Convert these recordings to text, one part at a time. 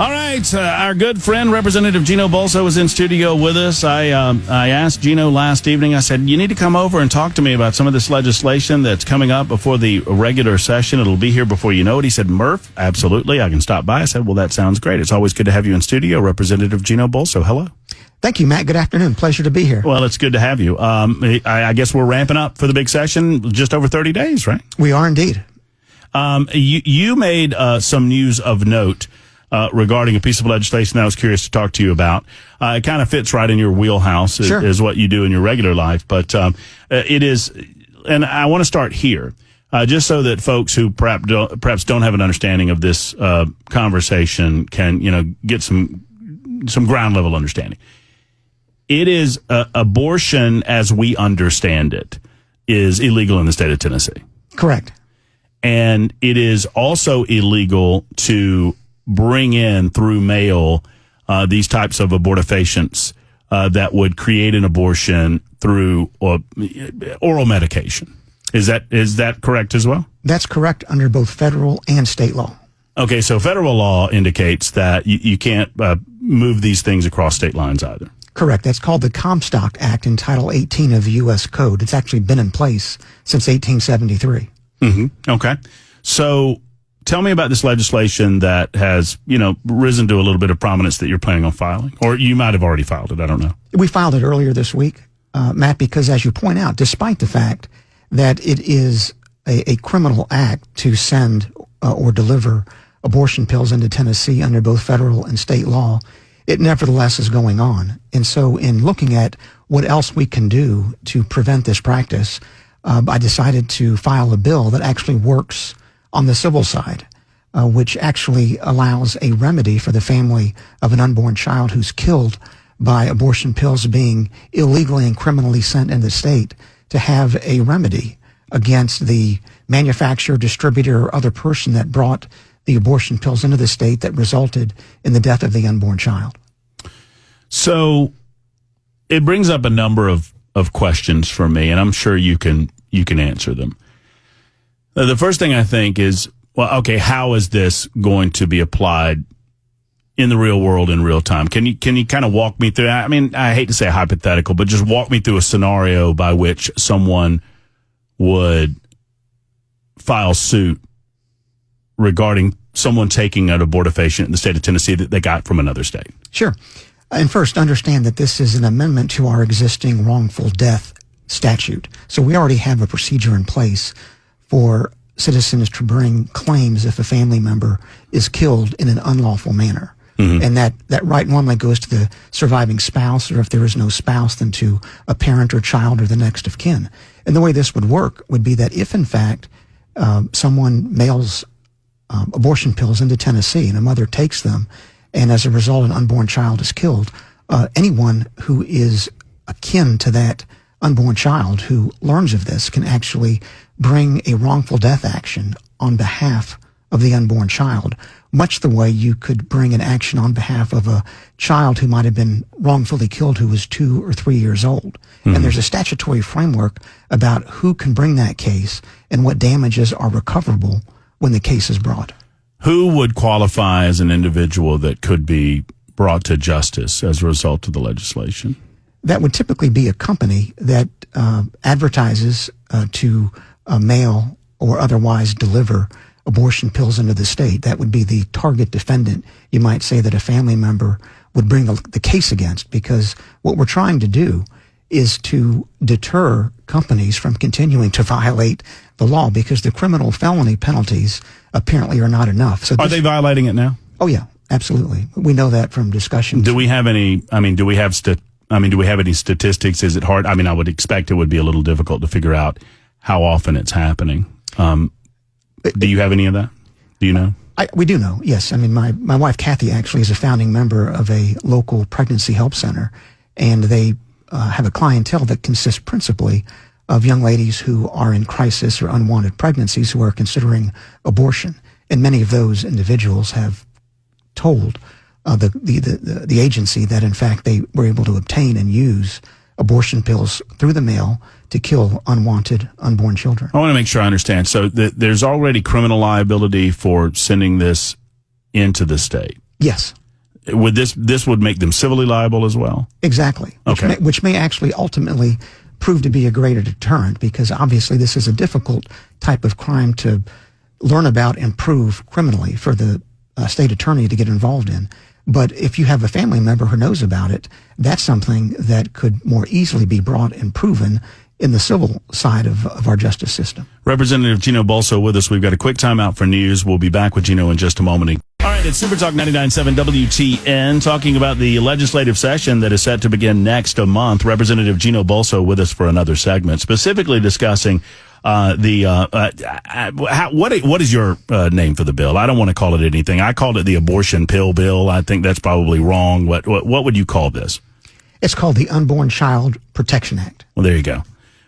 All right, our good friend, Representative Gino Bulso, is in studio with us. I asked Gino last evening, I said, you need to come over and talk to me about some of this legislation that's coming up before the regular session. It'll be here before you know it. He said, Murph, absolutely, I can stop by. I said, well, that sounds great. It's always good to have you in studio, Representative Gino Bulso. Hello. Thank you, Matt. Good afternoon. Pleasure to be here. Well, it's good to have you. I guess we're ramping up for the big session, just over 30 days, right? We are indeed. You made some news of note regarding a piece of legislation that I was curious to talk to you about. It kind of fits right in your wheelhouse, Sure. is what you do in your regular life. But it is, and I want to start here, just so that folks who perhaps don't have an understanding of this conversation can, get some ground level understanding. It is abortion, as we understand it, is illegal in the state of Tennessee. Correct. And it is also illegal to bring in through mail these types of abortifacients that would create an abortion through oral medication. Is that correct as well? That's correct under both federal and state law. Okay, so federal law indicates that you can't move these things across state lines either. Correct. That's called the Comstock Act in Title 18 of the U.S. Code. It's actually been in place since 1873. Mm-hmm. Okay. So tell me about this legislation that has, risen to a little bit of prominence that you're planning on filing. Or you might have already filed it. I don't know. We filed it earlier this week, Matt, because as you point out, despite the fact that it is a criminal act to send or deliver abortion pills into Tennessee under both federal and state law, it nevertheless is going on. And so in looking at what else we can do to prevent this practice, I decided to file a bill that actually works on the civil side, which actually allows a remedy for the family of an unborn child who's killed by abortion pills being illegally and criminally sent in the state to have a remedy against the manufacturer, distributor, or other person that brought the abortion pills into the state that resulted in the death of the unborn child. So it brings up a number of questions for me, and I'm sure you can answer them. The first thing I think is, well, okay, how is this going to be applied in the real world in real time? Can you kind of walk me through? I mean, I hate to say hypothetical, but just walk me through a scenario by which someone would file suit regarding someone taking an abortifacient in the state of Tennessee that they got from another state. Sure. And first, understand that this is an amendment to our existing wrongful death statute. So we already have a procedure in place for citizens to bring claims if a family member is killed in an unlawful manner. Mm-hmm. And that right normally goes to the surviving spouse, or if there is no spouse, then to a parent or child or the next of kin. And the way this would work would be that if, in fact, someone mails abortion pills into Tennessee and a mother takes them, and as a result an unborn child is killed, anyone who is akin to that unborn child who learns of this can actually bring a wrongful death action on behalf of the unborn child, much the way you could bring an action on behalf of a child who might have been wrongfully killed who was 2 or 3 years old. Mm-hmm. And there's a statutory framework about who can bring that case and what damages are recoverable when the case is brought. Who would qualify as an individual that could be brought to justice as a result of the legislation? That would typically be a company that advertises to mail or otherwise deliver abortion pills into the state. That would be the target defendant, you might say, that a family member would bring the case against, because what we're trying to do is to deter companies from continuing to violate the law, because the criminal felony penalties apparently are not enough. So are they violating it now? Oh yeah, absolutely. We know that from discussions. Do we have any, do we have any statistics? Is it hard? I mean, I would expect it would be a little difficult to figure out how often it's happening. Do you have any of that? Do you know? We do know, yes. I mean, my wife, Kathy, actually is a founding member of a local pregnancy help center, and they have a clientele that consists principally of young ladies who are in crisis or unwanted pregnancies who are considering abortion. And many of those individuals have told the agency that, in fact, they were able to obtain and use abortion pills through the mail to kill unwanted unborn children. I want to make sure I understand. So there's already criminal liability for sending this into the state. Yes. Would this would make them civilly liable as well? Exactly. Okay. Which may actually ultimately prove to be a greater deterrent, because obviously this is a difficult type of crime to learn about and prove criminally for the state attorney to get involved in. But if you have a family member who knows about it, that's something that could more easily be brought and proven in the civil side of our justice system. Representative Gino Bulso with us. We've got a quick timeout for news. We'll be back with Gino in just a moment. All right, it's Super Talk 99.7 WTN, talking about the legislative session that is set to begin next month. Representative Gino Bulso with us for another segment, specifically discussing what is your name for the bill? I don't want to call it anything. I called it the abortion pill bill. I think that's probably wrong. What would you call this? It's called the Unborn Child Protection Act. Well, there you go.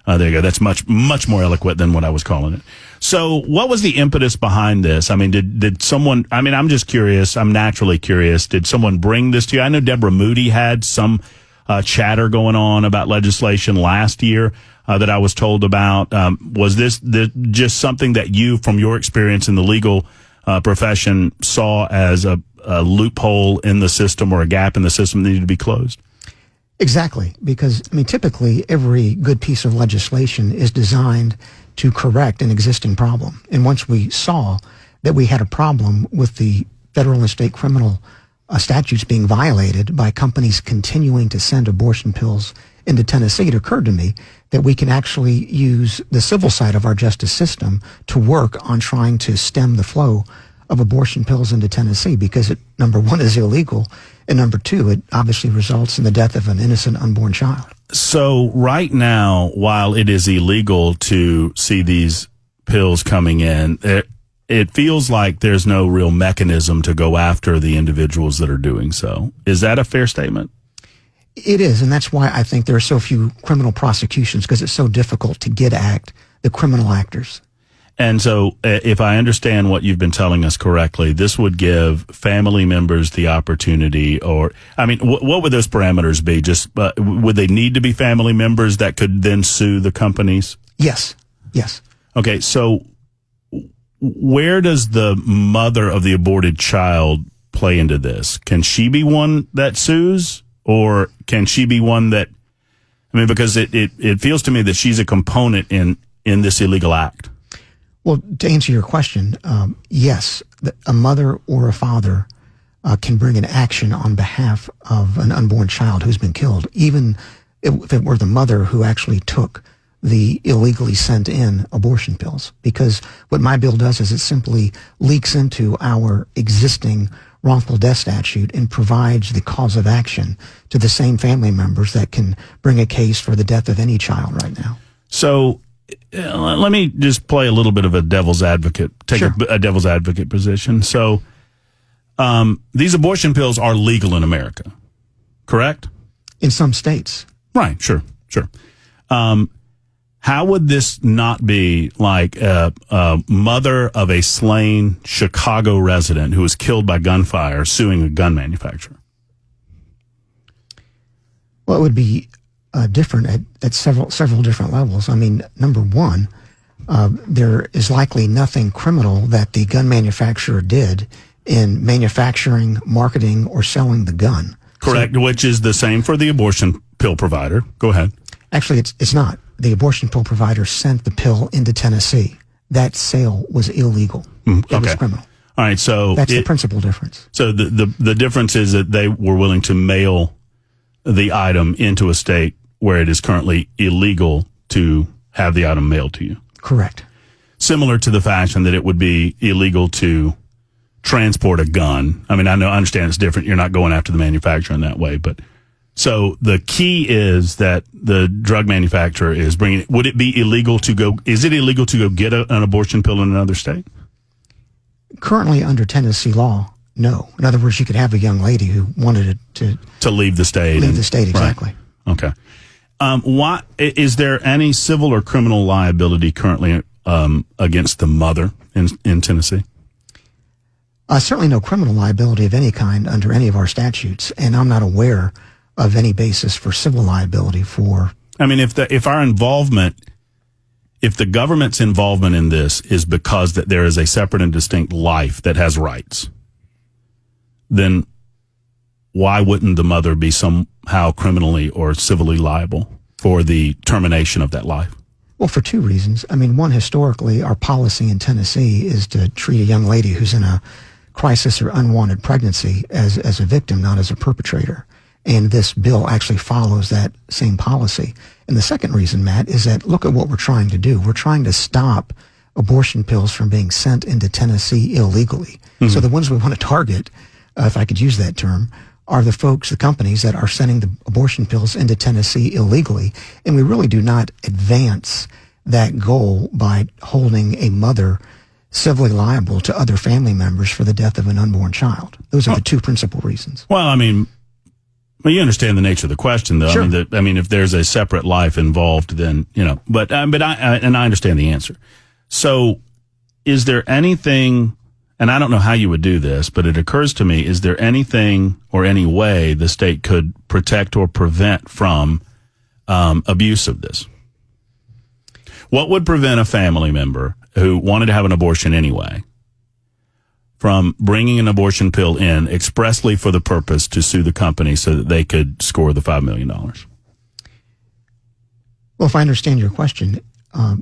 There you go. That's much more eloquent than what I was calling it. So what was the impetus behind this? I mean, did someone, I mean, I'm just curious. I'm naturally curious. Did someone bring this to you? I know Deborah Moody had some chatter going on about legislation last year that I was told about. Was this just something that you, from your experience in the legal profession, saw as a loophole in the system or a gap in the system that needed to be closed? Exactly, because, I mean, typically every good piece of legislation is designed to correct an existing problem. And once we saw that we had a problem with the federal and state criminal statutes being violated by companies continuing to send abortion pills into Tennessee, it occurred to me that we can actually use the civil side of our justice system to work on trying to stem the flow of abortion pills into Tennessee, because it, number one, is illegal, and number two, it obviously results in the death of an innocent unborn child. So right now, while it is illegal to see these pills coming in, it feels like there's no real mechanism to go after the individuals that are doing so. Is that a fair statement? It is, and that's why I think there are so few criminal prosecutions, because it's so difficult to get at the criminal actors. And so if I understand what you've been telling us correctly, this would give family members the opportunity, or, I mean, what would those parameters be? Just, would they need to be family members that could then sue the companies? Yes. Yes. Okay. So where does the mother of the aborted child play into this? Can she be one that sues, or can she be one that, I mean, because it feels to me that she's a component in this illegal act. Well, to answer your question, yes, a mother or a father can bring an action on behalf of an unborn child who's been killed, even if it were the mother who actually took the illegally sent in abortion pills. Because what my bill does is it simply leaks into our existing wrongful death statute and provides the cause of action to the same family members that can bring a case for the death of any child right now. So let me just play a little bit of a devil's advocate, Sure. a devil's advocate position. So these abortion pills are legal in America, correct? In some states. Right, sure. How would this not be like a mother of a slain Chicago resident who was killed by gunfire suing a gun manufacturer? Well, it would be different at several different levels. I mean, number one, there is likely nothing criminal that the gun manufacturer did in manufacturing, marketing, or selling the gun. Correct, which is the same for the abortion pill provider. Go ahead. Actually, it's not. The abortion pill provider sent the pill into Tennessee. That sale was illegal. It was criminal. All right, so that's the principal difference. So the difference is that they were willing to mail the item into a state where it is currently illegal to have the item mailed to you. Correct. Similar to the fashion that it would be illegal to transport a gun. I mean, I understand it's different. You're not going after the manufacturer in that way, but so the key is that the drug manufacturer is bringing it. Would it be illegal to go? Is it illegal to go get an abortion pill in another state? Currently, under Tennessee law, no. In other words, you could have a young lady who wanted to leave the state. Leave the state, exactly. Right. Okay. Why is there any civil or criminal liability currently against the mother in Tennessee? Certainly no criminal liability of any kind under any of our statutes, and I'm not aware of any basis for civil liability for. I mean, if the government's involvement in this is because that there is a separate and distinct life that has rights, then why wouldn't the mother be somehow criminally or civilly liable for the termination of that life? Well, for two reasons. I mean, one, historically, our policy in Tennessee is to treat a young lady who's in a crisis or unwanted pregnancy as a victim, not as a perpetrator. And this bill actually follows that same policy. And the second reason, Matt, is that look at what we're trying to do. We're trying to stop abortion pills from being sent into Tennessee illegally. Mm-hmm. So the ones we want to target, if I could use that term, are the folks, the companies that are sending the abortion pills into Tennessee illegally. And we really do not advance that goal by holding a mother civilly liable to other family members for the death of an unborn child. Those are the two principal reasons. Well, I mean, you understand the nature of the question, though. Sure. I mean, if there's a separate life involved, then, but I understand the answer. So is there anything, and I don't know how you would do this, but it occurs to me, is there anything or any way the state could protect or prevent from abuse of this? What would prevent a family member who wanted to have an abortion anyway from bringing an abortion pill in expressly for the purpose to sue the company so that they could score the $5 million? Well, if I understand your question,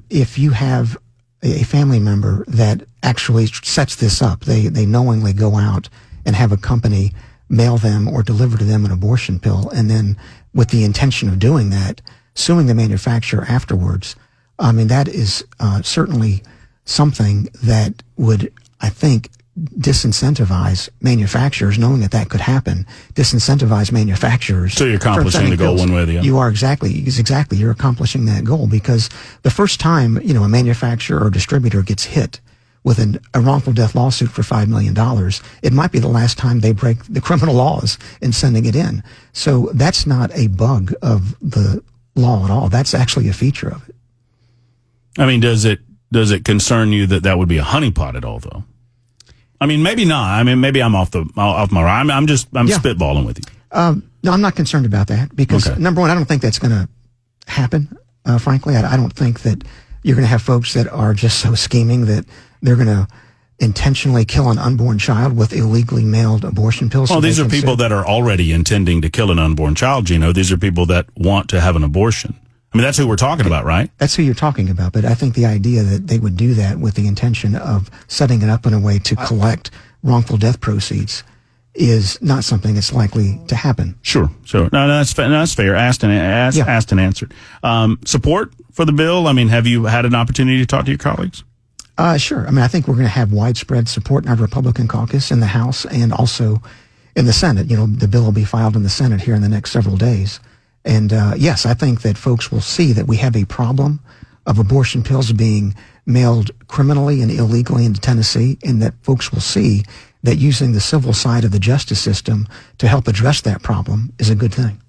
if you have a family member that actually sets this up, they knowingly go out and have a company mail them or deliver to them an abortion pill, and then with the intention of doing that, suing the manufacturer afterwards, I mean, that is certainly something that would, I think, disincentivize manufacturers, knowing that could happen, disincentivize manufacturers. So you're accomplishing the goal one way or the other. You are exactly, you're accomplishing that goal, because the first time, a manufacturer or distributor gets hit with a wrongful death lawsuit for $5 million, it might be the last time they break the criminal laws in sending it in. So that's not a bug of the law at all. That's actually a feature of it. I mean, does it concern you that would be a honeypot at all, though? I mean, maybe not. I mean, maybe I'm off my ride. I'm spitballing with you. No, I'm not concerned about that, because number one, I don't think that's going to happen. Frankly, I don't think that you're going to have folks that are just so scheming that they're going to intentionally kill an unborn child with illegally mailed abortion pills. Well, these are people that are already intending to kill an unborn child, Gino. These are people that want to have an abortion. I mean, that's who we're talking about, right? That's who you're talking about. But I think the idea that they would do that with the intention of setting it up in a way to collect wrongful death proceeds is not something that's likely to happen. Sure. No, that's fair. Asked and answered. Support for the bill? I mean, have you had an opportunity to talk to your colleagues? Sure. I mean, I think we're going to have widespread support in our Republican caucus in the House and also in the Senate. The bill will be filed in the Senate here in the next several days. And yes, I think that folks will see that we have a problem of abortion pills being mailed criminally and illegally into Tennessee, and that folks will see that using the civil side of the justice system to help address that problem is a good thing.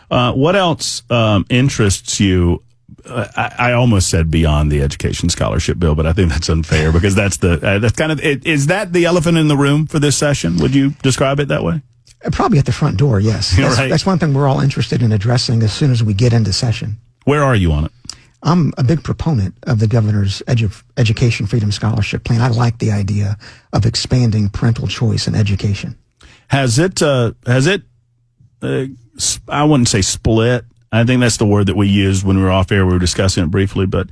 What else interests you? I almost said beyond the education scholarship bill, but I think that's unfair, because that's kind of is that the elephant in the room for this session? Would you describe it that way? Probably at the front door, yes. That's one thing we're all interested in addressing as soon as we get into session. Where are you on it? I'm a big proponent of the governor's Education Freedom Scholarship Plan. I like the idea of expanding parental choice in education. Has it, I wouldn't say split. I think that's the word that we used when we were off air. We were discussing it briefly, but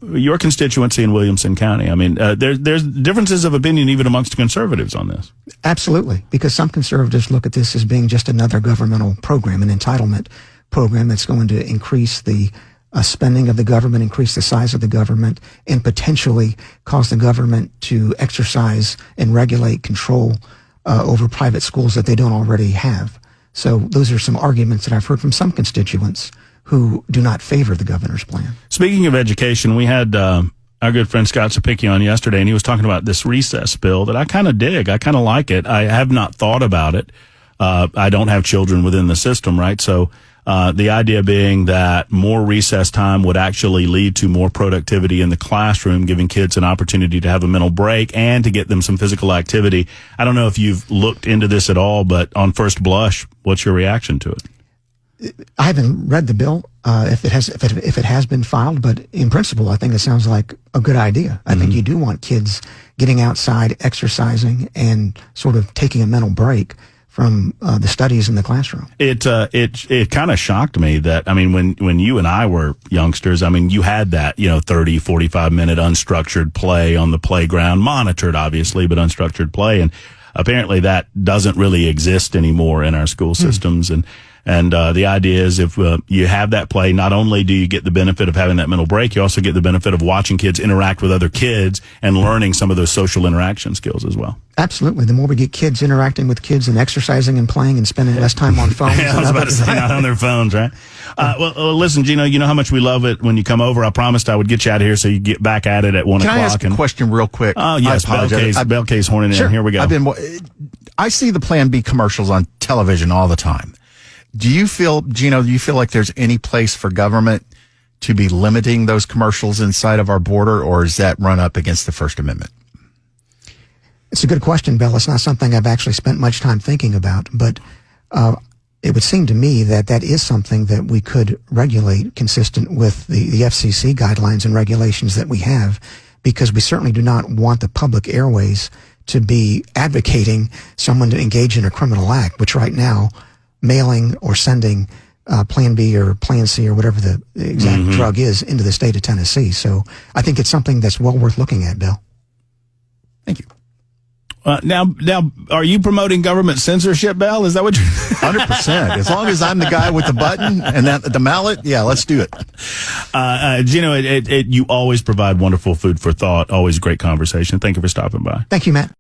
your constituency in Williamson County, I mean, there's differences of opinion even amongst conservatives on this. Absolutely, because some conservatives look at this as being just another governmental program, an entitlement program that's going to increase the spending of the government, increase the size of the government, and potentially cause the government to exercise and regulate control over private schools that they don't already have. So those are some arguments that I've heard from some constituents who do not favor the governor's plan. Speaking of education, we had our good friend Scott Sapicki on yesterday, and he was talking about this recess bill that I kind of dig. I kind of like it. I have not thought about it. I don't have children within the system, right? So the idea being that more recess time would actually lead to more productivity in the classroom, giving kids an opportunity to have a mental break and to get them some physical activity. I don't know if you've looked into this at all, but on first blush, what's your reaction to it? I haven't read the bill, if it has been filed, but in principle, I think it sounds like a good idea. I think you do want kids getting outside, exercising, and sort of taking a mental break from the studies in the classroom. It kind of shocked me that, I mean, when you and I were youngsters, I mean, you had that, 30, 45 minute unstructured play on the playground, monitored obviously, but unstructured play. And apparently that doesn't really exist anymore in our school systems. And the idea is if you have that play, not only do you get the benefit of having that mental break, you also get the benefit of watching kids interact with other kids and learning some of those social interaction skills as well. Absolutely. The more we get kids interacting with kids and exercising and playing and spending less time on phones. I was about to say, not on their phones, right? Well, listen, Gino, you know how much we love it when you come over. I promised I would get you out of here so you get back at it at 1 o'clock. Can I ask a question real quick? Oh, yes, Bell Case horning in. Here we go. I see the Plan B commercials on television all the time. Do you feel, Gino, like there's any place for government to be limiting those commercials inside of our border, or is that run up against the First Amendment? It's a good question, Bill. It's not something I've actually spent much time thinking about, but it would seem to me that is something that we could regulate consistent with the FCC guidelines and regulations that we have, because we certainly do not want the public airways to be advocating someone to engage in a criminal act, which right now, mailing or sending Plan B or Plan C or whatever the exact drug is into the state of Tennessee. So I think it's something that's well worth looking at, Bill. Thank you. Now, are you promoting government censorship, Bell? Is that what you're 100%. As long as I'm the guy with the button and the mallet, yeah, let's do it. Gino, you always provide wonderful food for thought. Always great conversation. Thank you for stopping by. Thank you, Matt.